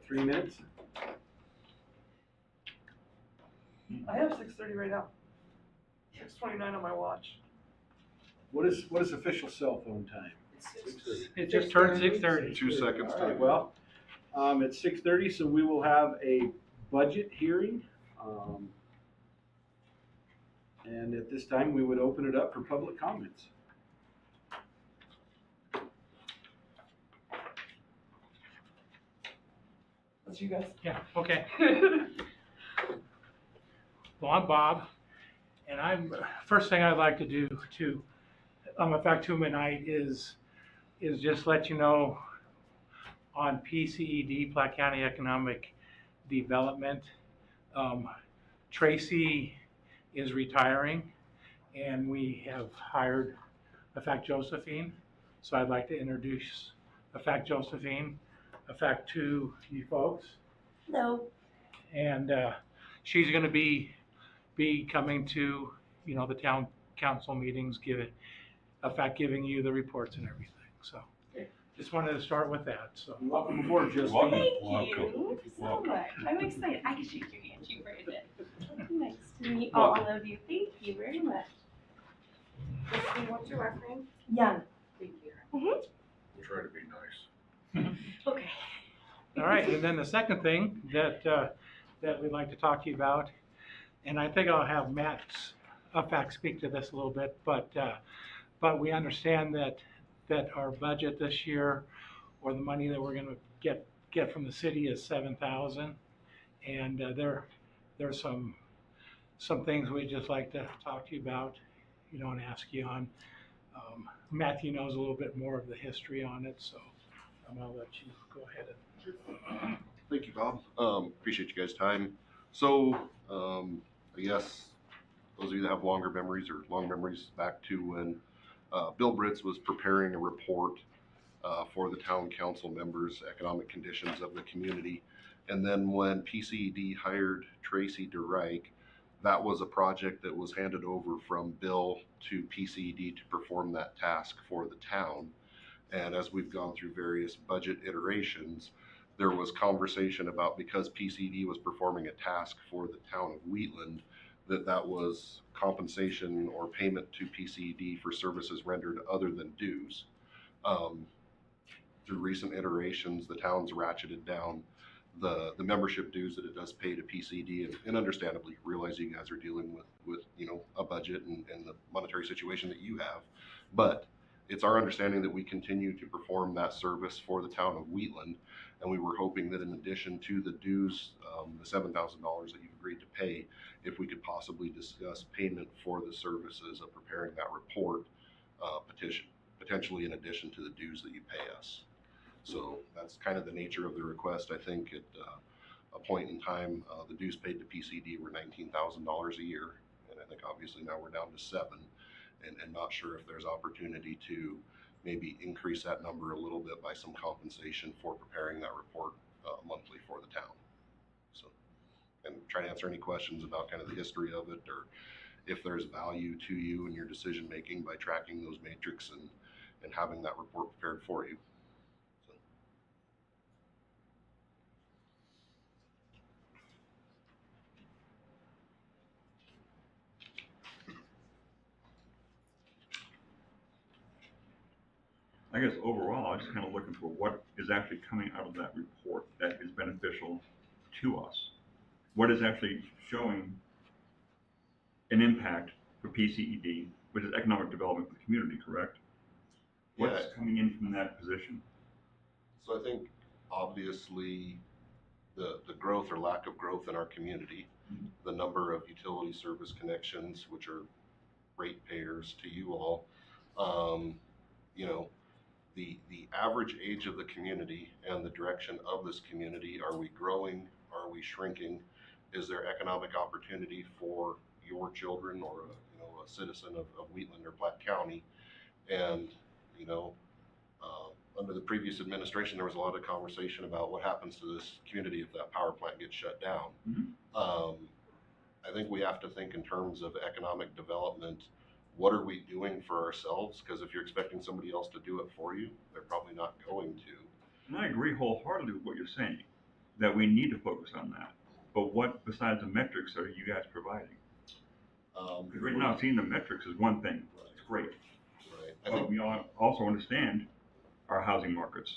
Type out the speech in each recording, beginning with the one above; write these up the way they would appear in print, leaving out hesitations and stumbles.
3 minutes? I have 6:30 right now. 6:29 on my watch. What is official cell phone time? It just turned 6:30. 2 seconds. All right, well, it's 6:30, so we will have a budget hearing. And at this time, we would open it up for public comments. That's you guys. Yeah, okay. Well, I'm Bob, and first thing I'd like to do to affect tonight is just let you know on PCED, Platte County Economic Development. Tracy is retiring, and we have hired Effect Josephine. So I'd like to introduce Effect Josephine, Effect to you folks. Hello. And she's going to be coming to the town council meetings, giving you the reports and everything. So just wanted to start with that. So Welcome aboard, Justine. Thank you so much. I'm excited. I can shake your hand too for a bit. Nice to meet all of you. Thank you very much. Justine, what's your last name? Young. Thank you. We'll try to be nice. Okay. all right, and then the second thing that we'd like to talk to you about, and I think I'll have Matt Effect speak to this a little bit, but we understand that our budget this year, or the money that we're going to get from the city, is $7,000, and there's some things we'd just like to talk to you about, and ask you on. Matthew knows a little bit more of the history on it, so I'll let you go ahead and. Thank you, Bob. Appreciate you guys' time. So, I guess those of you that have longer memories back to when Bill Britz was preparing a report for the town council members, economic conditions of the community. And then when PCED hired Tracy DeReich, that was a project that was handed over from Bill to PCED to perform that task for the town. And as we've gone through various budget iterations, there was conversation about, because PCED was performing a task for the town of Wheatland, that was compensation or payment to PCED for services rendered other than dues. Through recent iterations, the town's ratcheted down the membership dues that it does pay to PCED, and understandably realize you guys are dealing with a budget and the monetary situation that you have. But it's our understanding that we continue to perform that service for the town of Wheatland, and we were hoping that in addition to the dues, the $7,000 that you've agreed to pay, if we could possibly discuss payment for the services of preparing that report, potentially in addition to the dues that you pay us. So that's kind of the nature of the request. I think at a point in time, the dues paid to PCED were $19,000 a year, and I think obviously now we're down to $7,000. And not sure if there's opportunity to maybe increase that number a little bit by some compensation for preparing that report monthly for the town. So, and try to answer any questions about kind of the history of it, or if there's value to you in your decision making by tracking those matrix and having that report prepared for you. So. I guess overall, I'm just kind of looking for what is actually coming out of that report that is beneficial to us. What is actually showing an impact for PCED, which is economic development for the community, correct? What's coming in from that position? So I think obviously the growth or lack of growth in our community, the number of utility service connections, which are ratepayers to you all, the average age of the community and the direction of this community. Are we growing? Are we shrinking? Is there economic opportunity for your children or a citizen of Wheatland or Platte County? And under the previous administration, there was a lot of conversation about what happens to this community if that power plant gets shut down. I think we have to think in terms of economic development. What are we doing for ourselves? Because if you're expecting somebody else to do it for you, they're probably not going to. And I agree wholeheartedly with what you're saying. that we need to focus on that. But what besides the metrics are you guys providing? Because right now, seeing the metrics is one thing. It's great. Right. I But think, we all also understand our housing markets.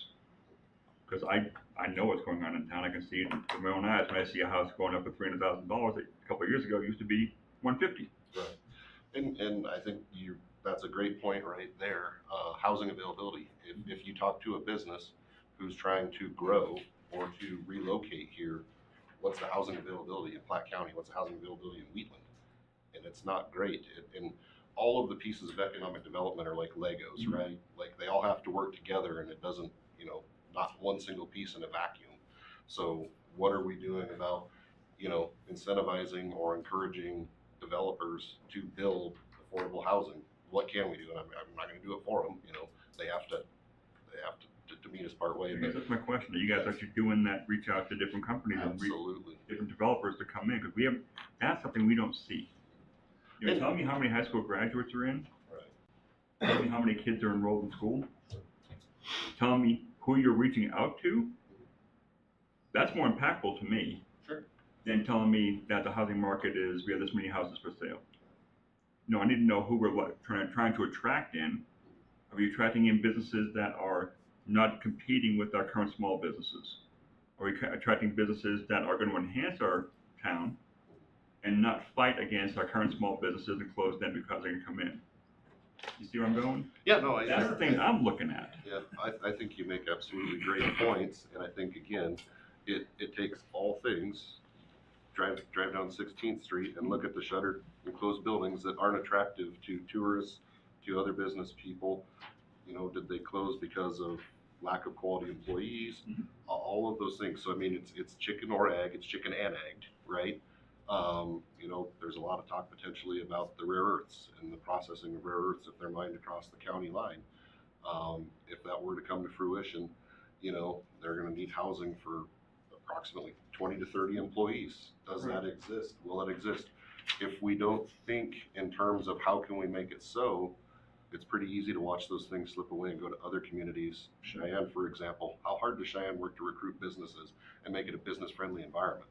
Because I know what's going on in town. I can see it with my own eyes when I see a house going up for $300,000 a couple of years ago. It used to be $150,000. right. And I think that's a great point right there. Housing availability. If you talk to a business who's trying to grow or to relocate here, what's the housing availability in Platte County? What's the housing availability in Wheatland? And it's not great. And all of the pieces of economic development are like Legos, right? Like they all have to work together, and it doesn't, not one single piece in a vacuum. So what are we doing about, incentivizing or encouraging developers to build affordable housing? What can we do? And I'm not going to do it for them. They have to meet us part way. I guess that's my question. Are you guys actually doing that? Reach out to different companies and Absolutely. different developers to come in, because that's something we don't see. Tell me how many high school graduates are in. Right. Tell me how many kids are enrolled in school. Tell me who you're reaching out to. That's more impactful to me. Sure. Than telling me that the housing market we have this many houses for sale. No, I need to know who we're trying to attract in. Are we attracting in businesses that are not competing with our current small businesses? Are we attracting businesses that are going to enhance our town and not fight against our current small businesses and close them because they can come in? You see where I'm going? Yeah, no, That's the thing I'm looking at. Yeah, I think you make absolutely great points, and I think again, it takes all things. Drive down 16th Street and look at the shuttered and closed buildings that aren't attractive to tourists, to other business people. Did they close because of lack of quality employees? All of those things. So I mean, it's chicken or egg. It's chicken and egged, right? There's a lot of talk potentially about the rare earths and the processing of rare earths if they're mined across the county line. If that were to come to fruition, they're going to need housing for approximately 20 to 30 employees. Does that exist? Will it exist? If we don't think in terms of how can we make it so, it's pretty easy to watch those things slip away and go to other communities. Cheyenne, for example, how hard does Cheyenne work to recruit businesses and make it a business-friendly environment?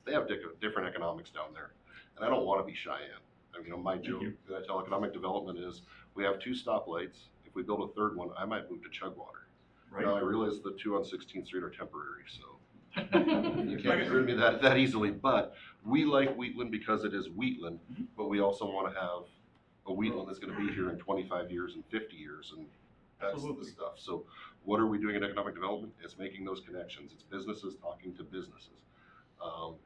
They have different economics down there, and I don't want to be Cheyenne. My joke that I tell economic development is we have 2 stoplights. If we build a third one, I might move to Chugwater. Right. Now I realize the 2 on 16th Street are temporary, so you can't get rid of me that easily. But we like Wheatland because it is Wheatland, but we also want to have a Wheatland that's going to be here in 25 years and 50 years, and that's Absolutely. the stuff. So what are we doing in economic development? It's making those connections. It's businesses talking to businesses.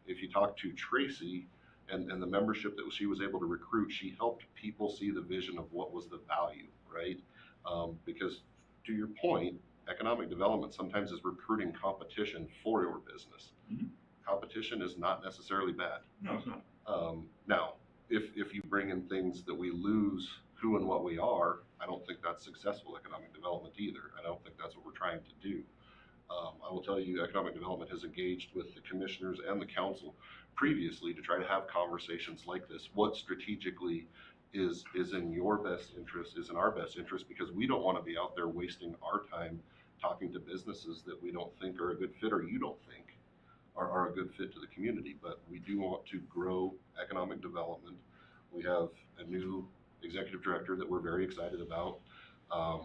If you talk to Tracy and the membership that she was able to recruit, she helped people see the vision of what was the value, right? Because to your point, economic development sometimes is recruiting competition for your business. Competition is not necessarily bad. No, it's not. Now, if you bring in things that we lose who and what we are, I don't think that's successful economic development either. I don't think that's what we're trying to do. I will tell you, economic development has engaged with the commissioners and the council previously to try to have conversations like this. What strategically is in your best interest, is in our best interest, because we don't want to be out there wasting our time talking to businesses that we don't think are a good fit, or you don't think are a good fit to the community. But we do want to grow economic development. We have a new executive director that we're very excited about,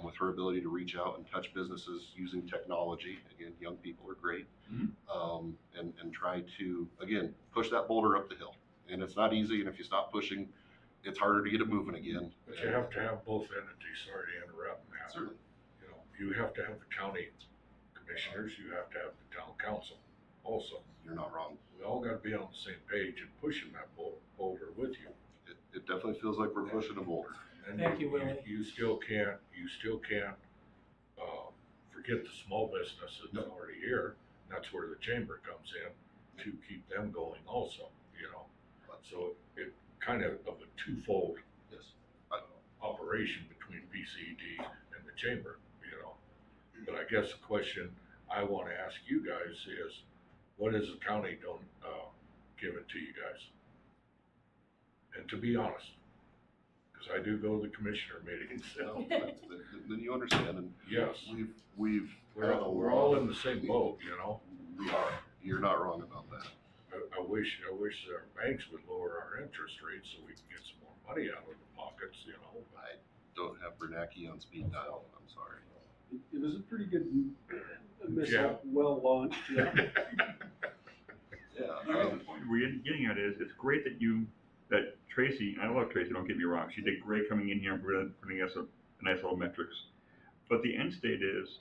with her ability to reach out and touch businesses using technology. Again, young people are great. And try to, again, push that boulder up the hill. And it's not easy, and if you stop pushing, it's harder to get it moving again. But you have to have both entities, sorry to interrupt, Matt. Certainly. You have to have the county commissioners, you have to have the town council also. You're not wrong. We all gotta be on the same page and pushing that boulder with you. It definitely feels like we're pushing a boulder. And Thank you, Willie. You still can't forget the small businesses that are already here. And that's where the chamber comes in to keep them going also, So it kind of a twofold Yes. operation between PCD and the chamber, But I guess the question I want to ask you guys is, what is the county don't give it to you guys? And to be honest, because I do go to the commissioner meetings. No, then you understand, and Yes, we've we're all in the same boat, We are, You're not wrong about that. I wish our banks would lower our interest rates so we can get some more money out of the pockets, you know. I don't have Bernanke on speed dial, I'm sorry. It was a pretty good Yeah. missile, well launched, yeah. Yeah, I guess the point we're getting at is, it's great that Tracy, and I love Tracy, don't get me wrong, she did great coming in here and putting us a nice little metrics. But the end state is,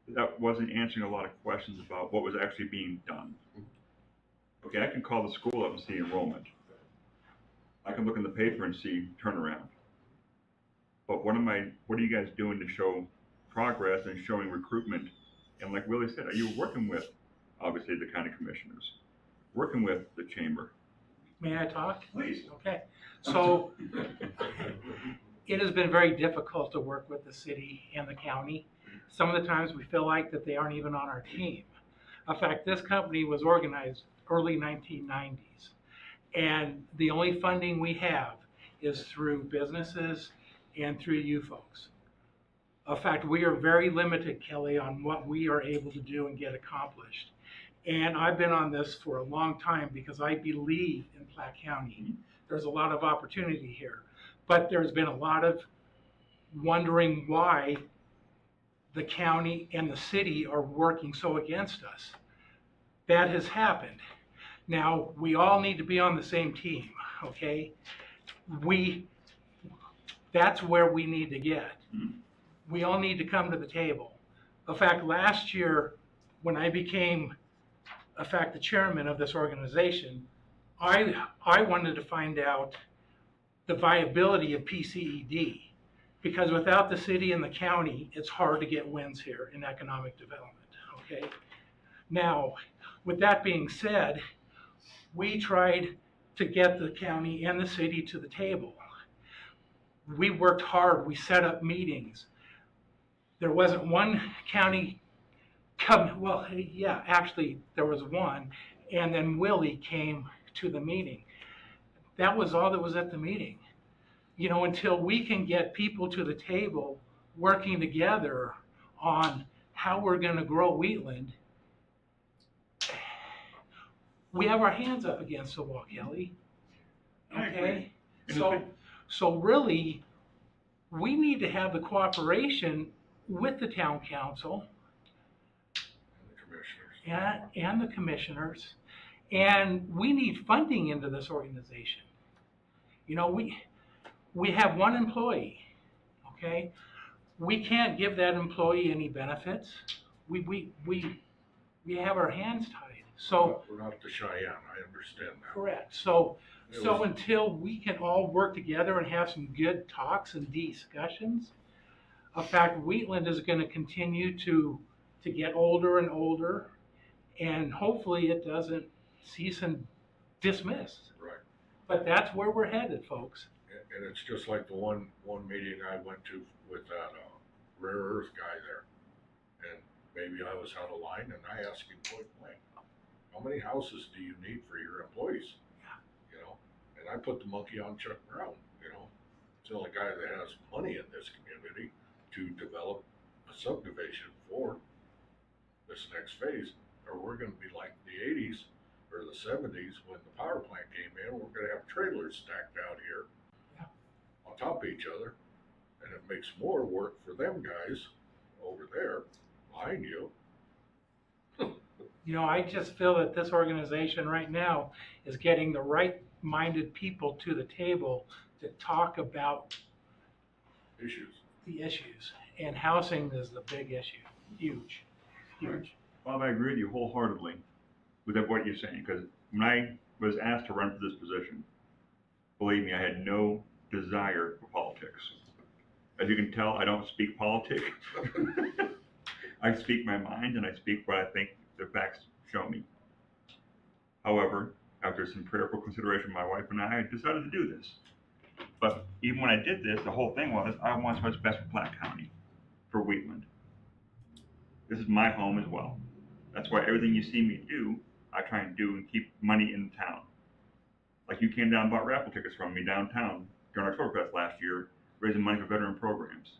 that wasn't answering a lot of questions about what was actually being done. Okay, I can call the school up and see enrollment. I can look in the paper and see turnaround. But what are you guys doing to show progress and showing recruitment? And like Willie said, are you working with, obviously, the county commissioners, working with the chamber? May I talk? Please. Okay, so it has been very difficult to work with the city and the county. Some of the times we feel like that they aren't even on our team. In fact, this company was organized early 1990s. And the only funding we have is through businesses and through you folks. In fact, we are very limited, Kelly, on what we are able to do and get accomplished. And I've been on this for a long time because I believe in Platte County. There's a lot of opportunity here. But there's been a lot of wondering why the county and the city are working so against us. That has happened. Now, we all need to be on the same team, okay? That's where we need to get. We all need to come to the table. In fact, last year, when I became, in fact, the chairman of this organization, I wanted to find out the viability of PCED, because without the city and the county, it's hard to get wins here in economic development, okay? Now, with that being said, we tried to get the county and the city to the table. We worked hard, we set up meetings. There wasn't one county well, yeah, actually there was one, and then Willie came to the meeting. That was all that was at the meeting. You know, until we can get people to the table working together on how we're gonna grow Wheatland, we have our hands up against the wall, Kelly. I agree. Okay? And So really, we need to have the cooperation with the town council and the commissioners, and we need funding into this organization. You know, we have one employee, okay? We can't give that employee any benefits. We have our hands tied. So We're not the Cheyenne, I understand that. correct. So It was- until we can all work together and have some good talks and discussions, in fact, Wheatland is going to continue to get older and older, and hopefully it doesn't cease and dismiss. Right. But that's where we're headed, folks. And it's just like the one meeting I went to with that rare earth guy there. And maybe I was out of line and I asked him point blank, how many houses do you need for your employees? You know, and I put the monkey on Chuck Brown, you know. It's the only guy that has money in this community to develop a subdivision for this next phase. Or we're gonna be like the 80s or the 70s when the power plant came in, we're gonna have trailers stacked out here on top of each other, and it makes more work for them guys over there behind you. You know, I just feel that this organization right now is getting the right-minded people to the table to talk about Issues. the issues. And housing is the big issue. Huge, huge. Bob, I agree with you wholeheartedly with what you're saying, because when I was asked to run for this position, believe me, I had no desire for politics. As you can tell, I don't speak politics. I speak my mind and I speak what I think the facts show me. However, after some prayerful consideration, my wife and I decided to do this. But even when I did this, the whole thing was, I want what's best for Platte County, for Wheatland. This is my home as well. That's why everything you see me do, I try and do and keep money in town. Like you came down and bought raffle tickets from me downtown during our Oktoberfest last year, raising money for veteran programs.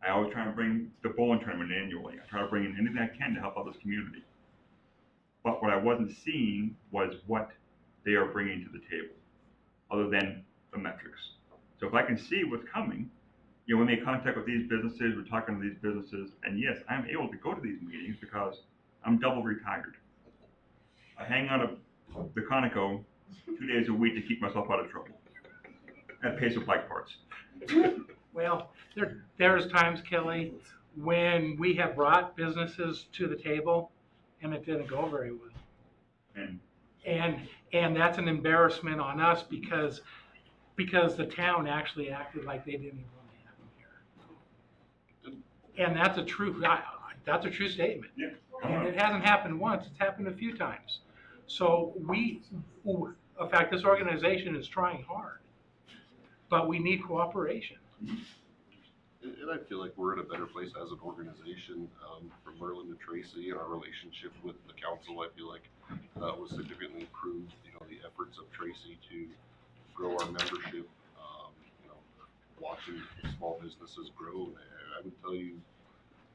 I always try and bring the bowling tournament annually. I try to bring in anything I can to help out this community. But what I wasn't seeing was what they are bringing to the table, other than the metrics. So if I can see what's coming, you know, we make contact with these businesses, we're talking to these businesses, and yes, I'm able to go to these meetings because I'm double retired. I hang out of the Conoco 2 days a week to keep myself out of trouble. At Pace of Bike Parts. Well, there's times, Kelly, when we have brought businesses to the table and it didn't go very well. And that's an embarrassment on us because the town actually acted like they didn't even want to have them here. And that's a true statement. Yeah. And it hasn't happened once, it's happened a few times. So in fact, this organization is trying hard, but we need cooperation. And I feel like we're in a better place as an organization, from Merlin to Tracy, and our relationship with the council, I feel like, was significantly improved. You know, the efforts of Tracy to grow our membership, you know, watching small businesses grow. And I would tell you,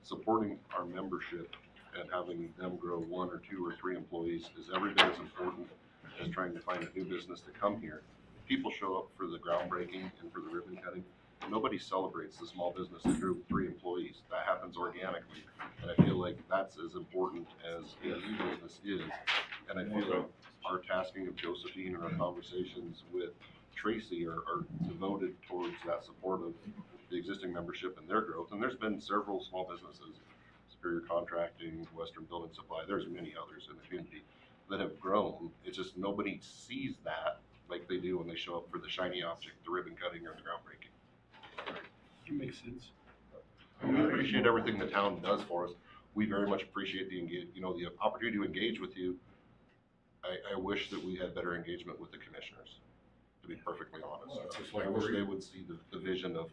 supporting our membership and having them grow 1 or 2 or 3 employees is every bit as important as trying to find a new business to come here. People show up for the groundbreaking and for the ribbon cutting. Nobody celebrates the small business that grew 3 employees. That happens organically. And I feel like that's as important as a new business is. And I feel like our tasking of Josephine and our conversations with Tracy are devoted towards that support of the existing membership and their growth. And there's been several small businesses, Superior Contracting, Western Building Supply, there's many others in the community that have grown. It's just nobody sees that like they do when they show up for the shiny object, the ribbon cutting or the groundbreaking. It makes sense. We appreciate everything the town does for us. We very much appreciate the opportunity to engage with you. I wish that we had better engagement with the commissioners, to be perfectly honest. Well, just like I wish we're- they would see the vision of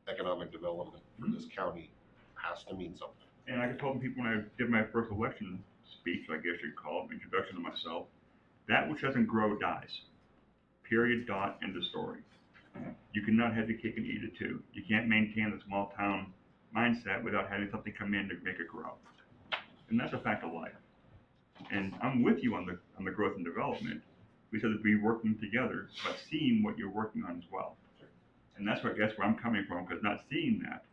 economic development for this county has to mean something. And I told people when I did my first election speech, I guess you'd call it, introduction to myself, that which doesn't grow dies. Period, dot, end of story. You cannot have your cake and eat it too. You can't maintain the small town mindset without having something come in to make it grow. And that's a fact of life. And I'm with you on the growth and development. We said that we working together, but seeing what you're working on as well. And that's where I guess where I'm coming from, because not seeing that,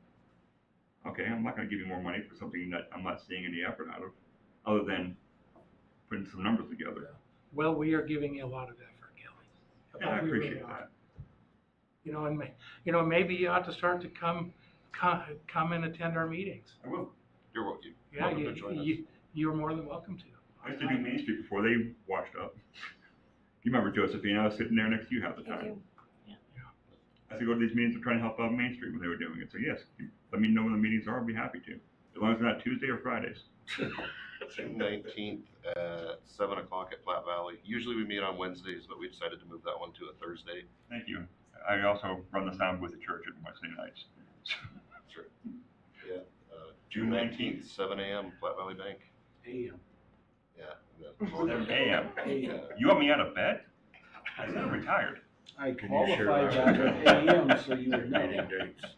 okay, I'm not going to give you more money for something that I'm not seeing any effort out of, other than putting some numbers together. Well, we are giving you a lot of effort, Kelly. And I We really appreciate are. that. You know, and maybe you ought to start to come and attend our meetings. I will. You're welcome. Yeah, Welcome to join us. you're more than welcome to. I used to do Main Street before they washed up. You remember Josephine? I was sitting there next to you half the time. I used to go to these meetings and try to help out Main Street when they were doing it. So yes, let me know when the meetings are. I'll be happy to, as long as they're not Tuesday or Fridays. June 19th at 7 o'clock at Platte Valley. Usually we meet on Wednesdays, but we decided to move that one to a Thursday. Thank you. I also run the sound with the church at Wednesday nights. Sure. Yeah, June 19th, 7 a.m., Platte Valley Bank. AM. Yeah. AM. Yeah. You want me out of bed? I'm retired. I Can you share qualified that? that with AM, so you would know. Meeting dates.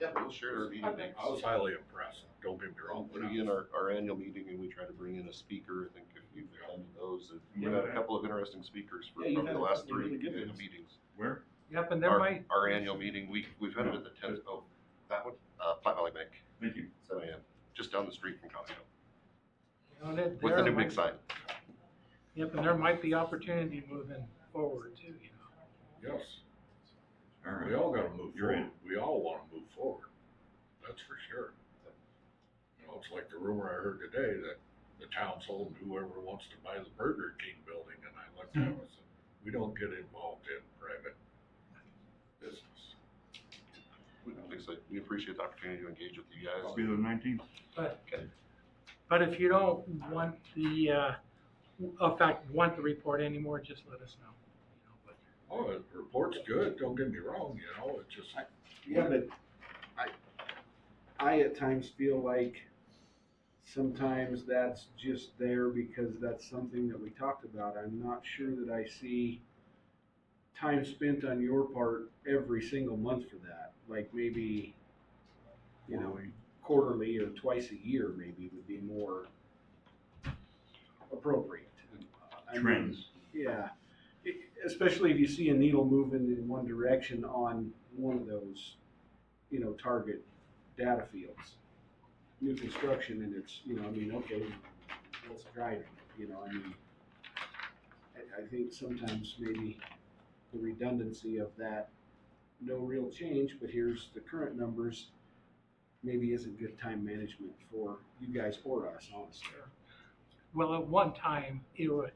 Yeah, we'll share our meeting dates. I was highly impressed, don't get me wrong. But again, our annual meeting, and we try to bring in a speaker. I think if you've attended those, we've had a couple of interesting speakers for Yeah, you've probably had the a last couple of 3 really good annual ones. meetings. Where? Yep, and there might, Our annual meeting, we've had it at the 10th, that one, Platte Valley Bank, Thank you. 7 a.m., just down the street from Costco, you know, with the new big sign. Yep, and there might be opportunity moving forward too, you know. Yes, All right. we all gotta move You're forward. We all wanna move forward. That's for sure. You know, it's like the rumor I heard today that the town's holding whoever wants to buy the Burger King building, and I looked at it and said, we don't get involved in private business. Like I said, we appreciate the opportunity to engage with you I'll guys. be there the 19th. But if you don't want want the report anymore, just let us know. You know, but Oh, the report's good, don't get me wrong, you know, it's just, Yeah, but I at times feel like sometimes that's just there because that's something that we talked about. I'm not sure that I see time spent on your part every single month for that. Like maybe, you know, quarterly or twice a year maybe would be more appropriate. I mean, Trends. Yeah, especially if you see a needle moving in one direction on one of those, target data fields. New construction and it's, I mean, okay, what's driving, I mean, I think sometimes maybe the redundancy of that, no real change, but here's the current numbers, maybe isn't good time management for you guys or us, honestly. Well, at one time, it was,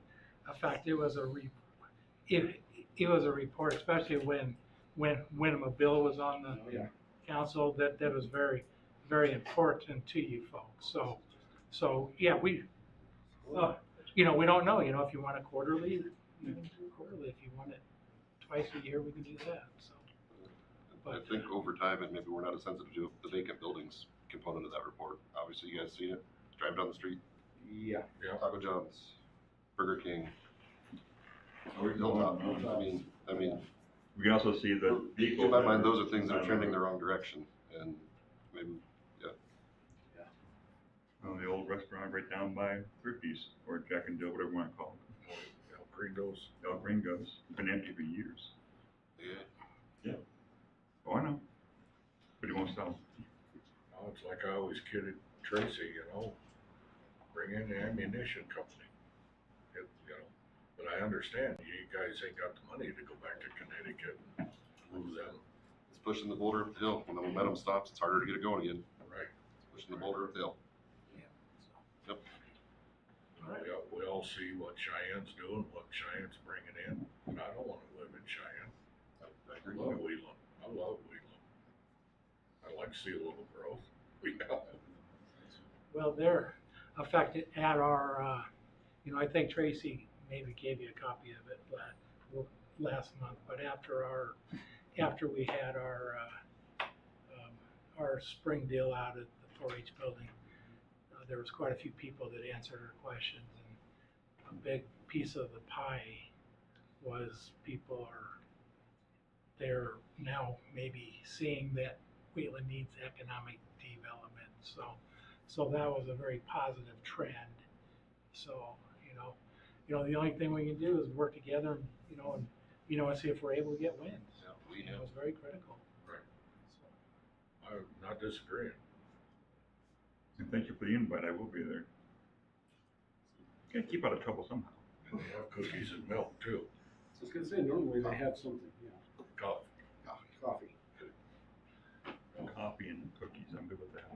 in fact, it was it was a report, especially when a bill was on the Oh, yeah. council, that was very, very important to you folks. So yeah, we don't know, if you want it quarterly, you can do it quarterly. If you want it twice a year, we can do that, so. I But, think over time, and maybe we're not as sensitive to the vacant buildings component of that report. Obviously, you guys seen it, drive down the street, Yeah. Taco John's, Burger King, Or Hilltop. you I mean, We can also see the in my mind, those are things that are trending the wrong direction, and maybe, Oh, the old restaurant right down by Thrifty's, or Jack and Jill, whatever you want to call it. Gringos. El Gringo's, been empty for years. yeah. Oh, I know. But he won't sell. Oh, it's like I always kidded Tracy, bring in the ammunition company. But I understand, you guys ain't got the money to go back to Connecticut and move them. It's pushing the boulder up the hill. When the momentum stops, it's harder to get it going again. Right. It's pushing the boulder up the hill. We all see what Cheyenne's doing, what Cheyenne's bringing in, but I don't wanna live in Cheyenne. I I agree. love Wheeling. I love Wheeling. I like to see a little growth. well, they're affected at our, I think Tracy maybe gave you a copy of it last month, but after we had our spring deal out at the 4-H building, there was quite a few people that answered our questions, and a big piece of the pie was they're now maybe seeing that Wheeling needs economic development, so that was a very positive trend. So, the only thing we can do is work together, and see if we're able to get wins. Yeah, It's very critical. Right. So, I'm not disagreeing. And thank you for the invite, I will be there. Gotta keep out of trouble somehow. And they have cookies and milk too. I was gonna say, normally they have something, Coffee. coffee. Coffee and cookies, I'm good with that.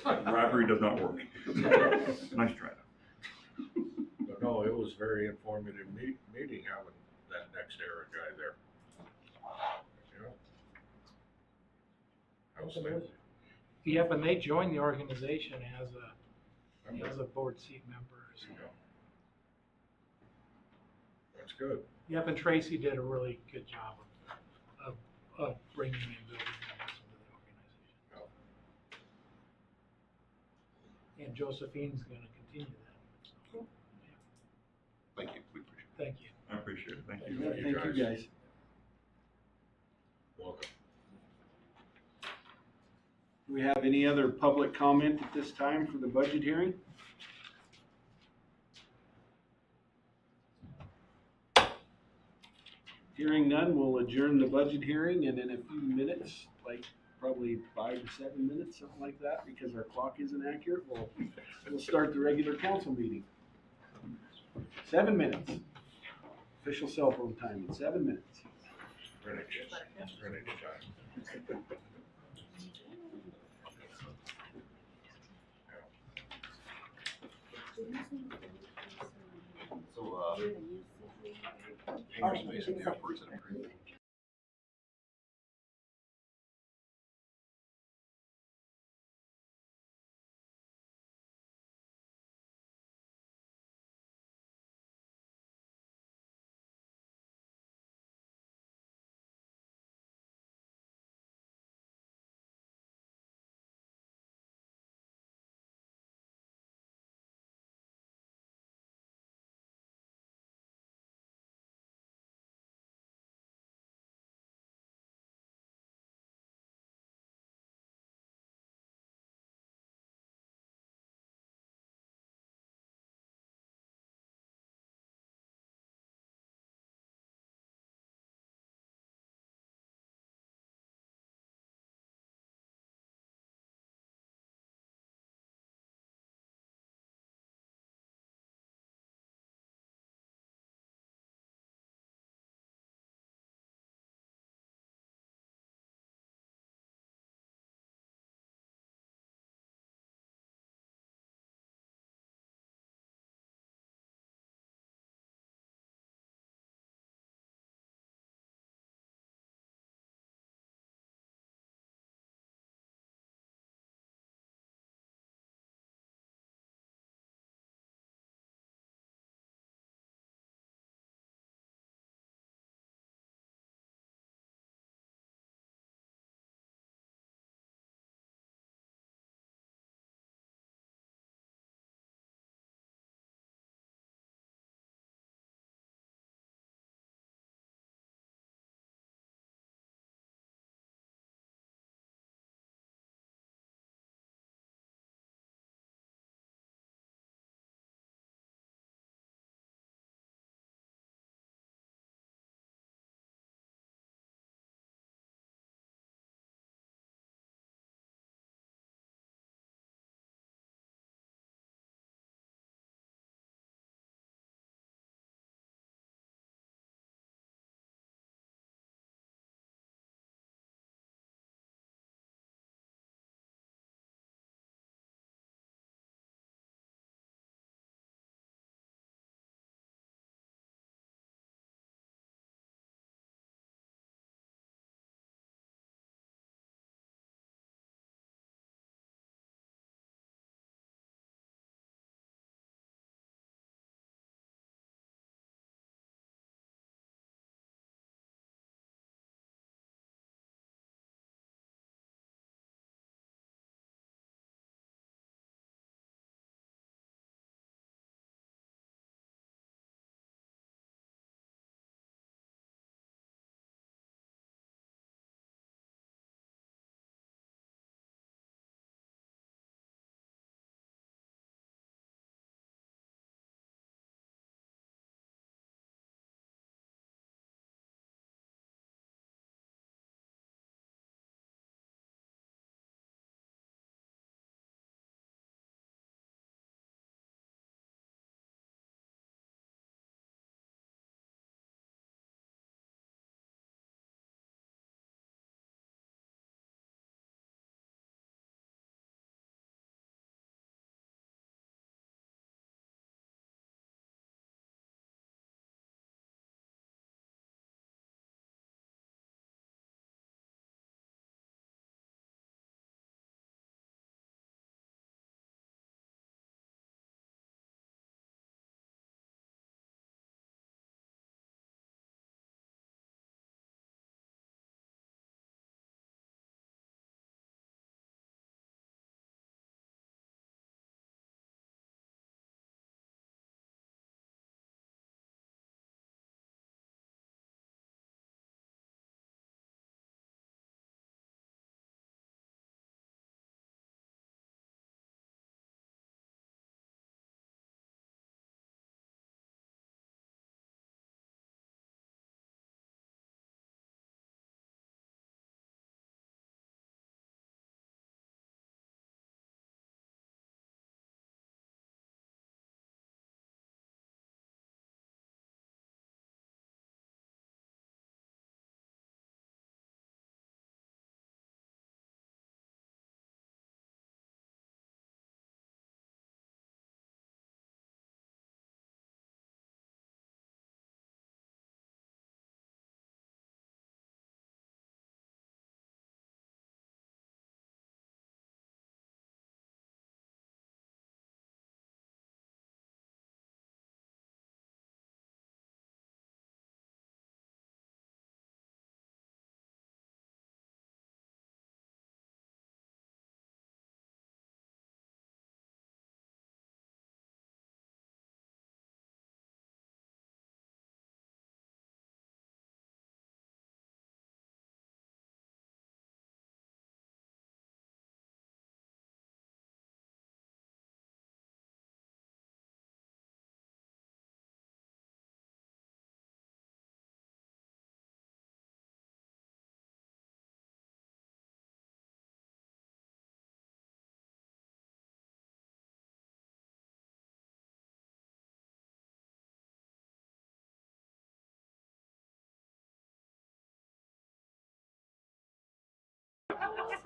Right? Bribery does not work. Nice try though. But no, it was very informative meeting having that next era guy there. I was thinking, Yep, and they joined the organization as a board seat member. So. that's good. Yep, and Tracy did a really good job of bringing in building members into the organization. And Josephine's going to continue that. So, Thank you. We appreciate it. thank you. I appreciate it, thank you. Thank you, Thank you guys. Welcome. Do we have any other public comment at this time for the budget hearing? Hearing none, we'll adjourn the budget hearing, and in a few minutes, like probably 5 to 7 minutes, something like that, because our clock isn't accurate, we'll start the regular council meeting. 7 minutes. Official cell phone time in 7 minutes. Greenwich time. So, hangar space in the airport is improved.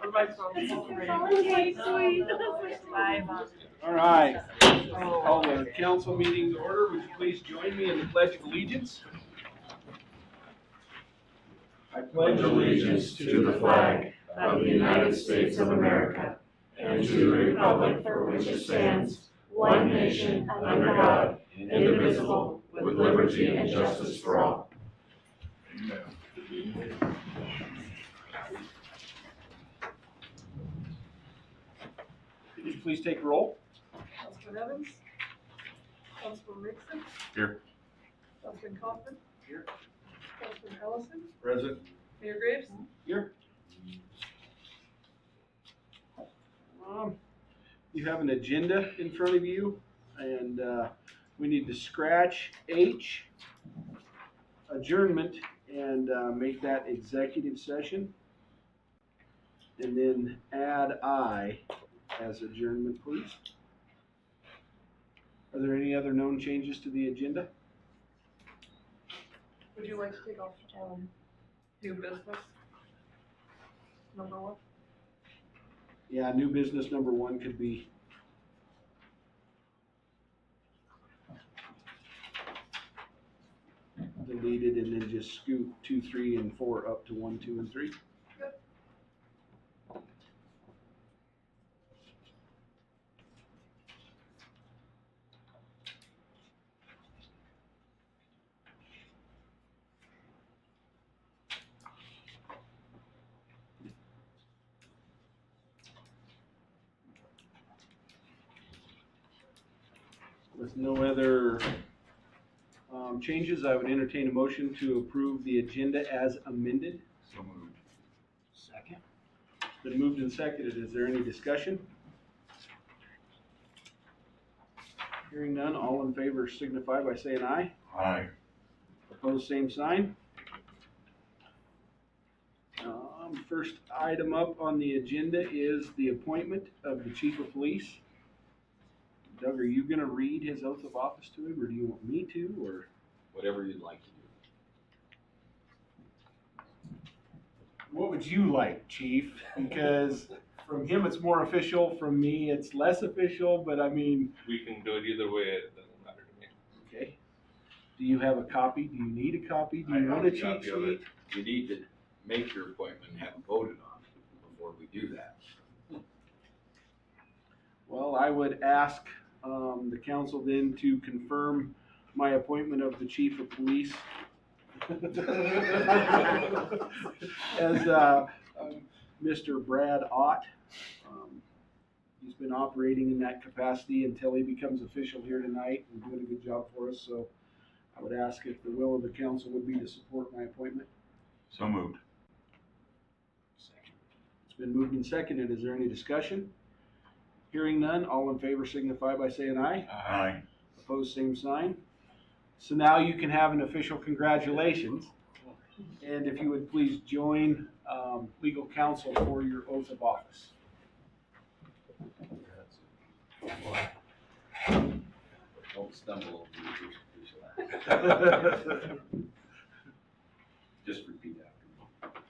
The microphone. Okay, sweet. All right, call the council meeting to order. Would you please join me in the Pledge of Allegiance? I pledge allegiance to the flag of the United States of America and to the republic for which it stands, one nation, under God, indivisible, with liberty and justice for all. Could you please take roll? Councilman Evans. Councilman Nixon. Here. Councilman Kaufman. Here. Councilman Ellison. Present. Mayor Graves. Here. You have an agenda in front of you, and we need to scratch H, adjournment, and make that executive session. And then add I as adjournment, please. Are there any other known changes to the agenda? Would you like to take off new business? Number 1. Yeah, new business number 1 could be. Deleted, and then just scoot 2, 3, and 4 up to 1, 2, and 3. With no other changes, I would entertain a motion to approve the agenda as amended. So moved. Second. Been moved and seconded. Is there any discussion? Hearing none, all in favor signify by saying aye. Aye. Opposed, same sign. First item up on the agenda is the appointment of the chief of police. Doug, are you gonna read his oath of office to him, or do you want me to, or? Whatever you'd like to do. What would you like, chief? Because from him it's more official, from me it's less official, but I mean. We can do it either way, it doesn't matter to me. Okay. Do you have a copy? Do you need a copy? Do you want a cheat copy of it. sheet? You need to make your appointment and have it voted on before we do that. Well, I would ask the council then to confirm my appointment of the chief of police as Mr. Brad Ott. He's been operating in that capacity until he becomes official here tonight and doing a good job for us. So I would ask if the will of the council would be to support my appointment. So moved. It's been moved and seconded. Is there any discussion? Hearing none, all in favor signify by saying aye. Aye. Opposed, same sign. So now you can have an official congratulations. And if you would please join legal counsel for your oath of office. Don't stumble over it. Just repeat after me.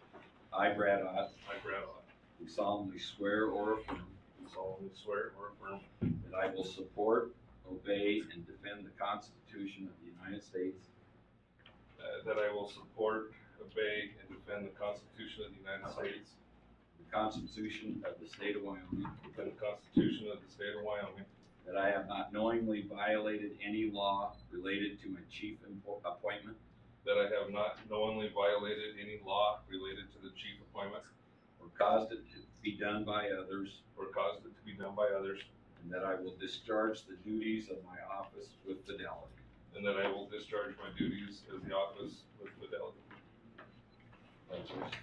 I, Brad Ott, I, Brad Ott, do solemnly swear or affirm do solemnly swear or affirm that I will support, obey, and defend the Constitution of the United States that I will support, obey, and defend the Constitution of the United States, the Constitution of the State of Wyoming, and the Constitution of the State of Wyoming, that I have not knowingly violated any law related to my chief appointment, that I have not knowingly violated any law related to the chief appointment or caused it to be done by others, or caused it to be done by others, and that I will discharge the duties of my office with fidelity. and that I will discharge my duties as the office with fidelity.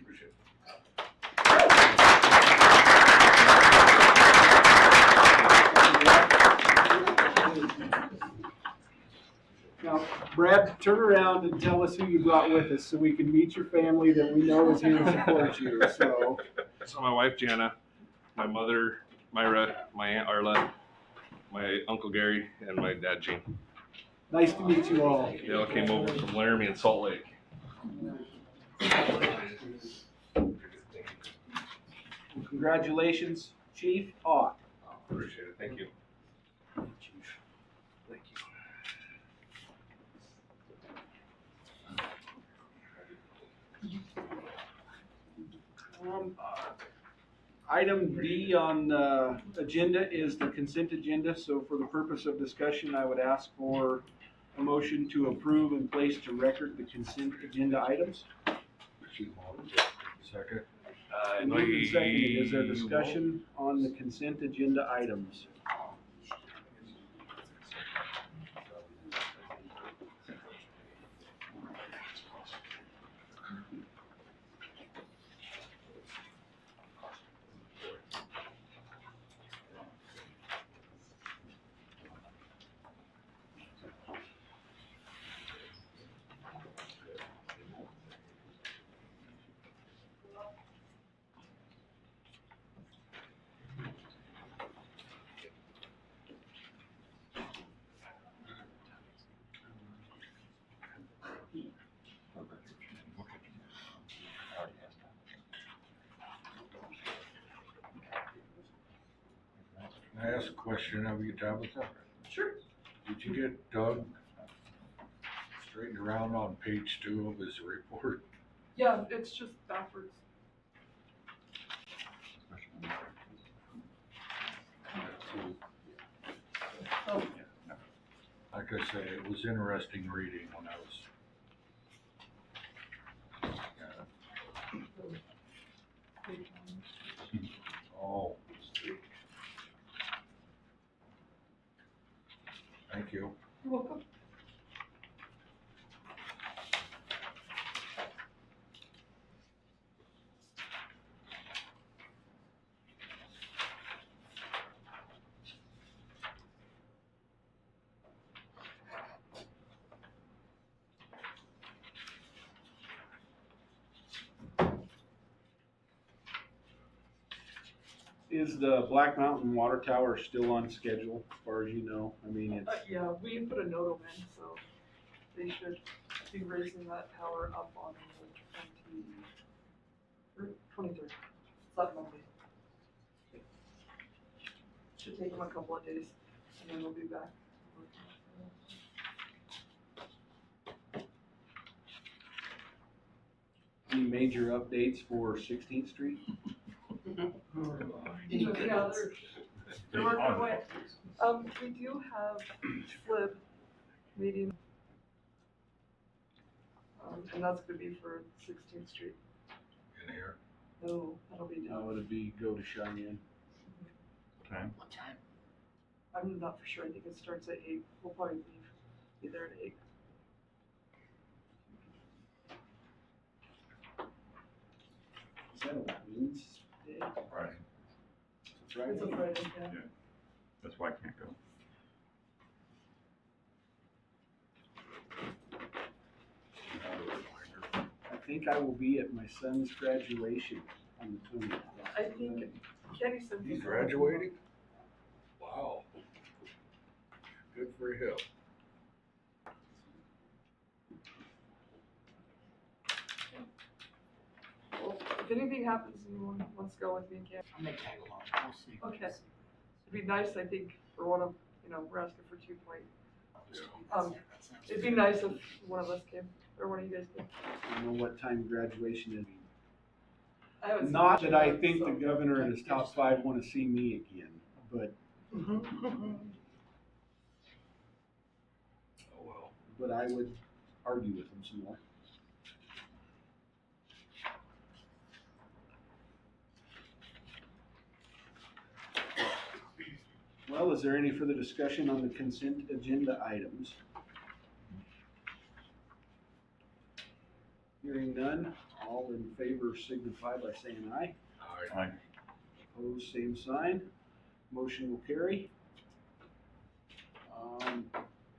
Appreciate it. Now, Brad, turn around and tell us who you brought with us so we can meet your family that we know is here to support you. So, My wife Jana, my mother Myra, my aunt Arla, my uncle Gary, and my dad Gene. nice to meet you all. They all came over from Laramie and Salt Lake. Congratulations, Chief Ott. Appreciate it, thank you. Chief. Thank you. Item D on the agenda is the consent agenda, so for the purpose of discussion, I would ask for a motion to approve and place to record the consent agenda items. Second. Moved and seconded. Is there discussion on the consent agenda items? Can I ask a question of you, Tabitha? Sure. Did you get Doug straightened around on page 2 of his report? Yeah, it's just backwards. Oh, Like I say, it was interesting reading when I was. Oh. Thank you. you're welcome. Is the Black Mountain Water Tower still on schedule, as far as you know? I mean, it's, Yeah, we put a note in, so they should be raising that tower up on the 23rd. It's that Monday. Should take them a couple of days, and then we'll be back. any major updates for 16th Street? Yeah, they're working away. We do have SLIB meeting. And that's gonna be for 16th Street. In here. No, that'll be How down. would it be go to Cheyenne? Time? I'm not for sure. I think it starts at 8. We'll probably be there at 8. Is that a Wednesday? Right. Friday? It's a Friday, yeah. Yeah. That's why I can't go. I think I will be at my son's graduation on the 20th. I think Kenny said. He's graduating? Wow. Good for him. Well, if anything happens and anyone wants to go with me, Kenny. I may tag along, we'll see. Okay. It'd be nice, I think, for one of, we're asking for 2 point. It'd be nice if one of us came, or one of you guys came. I don't know what time graduation is. I haven't seen Not it that I yet, think so- the governor and his top 5 want to see me again, but, Oh, well. but I would argue with him some more. Well, is there any further discussion on the consent agenda items? Hearing none, all in favor signify by saying aye. Aye. Aye. Opposed, same sign. Motion will carry.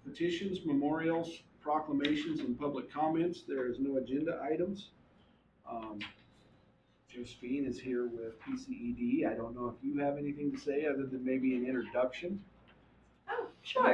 Petitions, memorials, proclamations, and public comments. There is no agenda items. Josephine is here with PCED. I don't know if you have anything to say other than maybe an introduction. Oh, sure.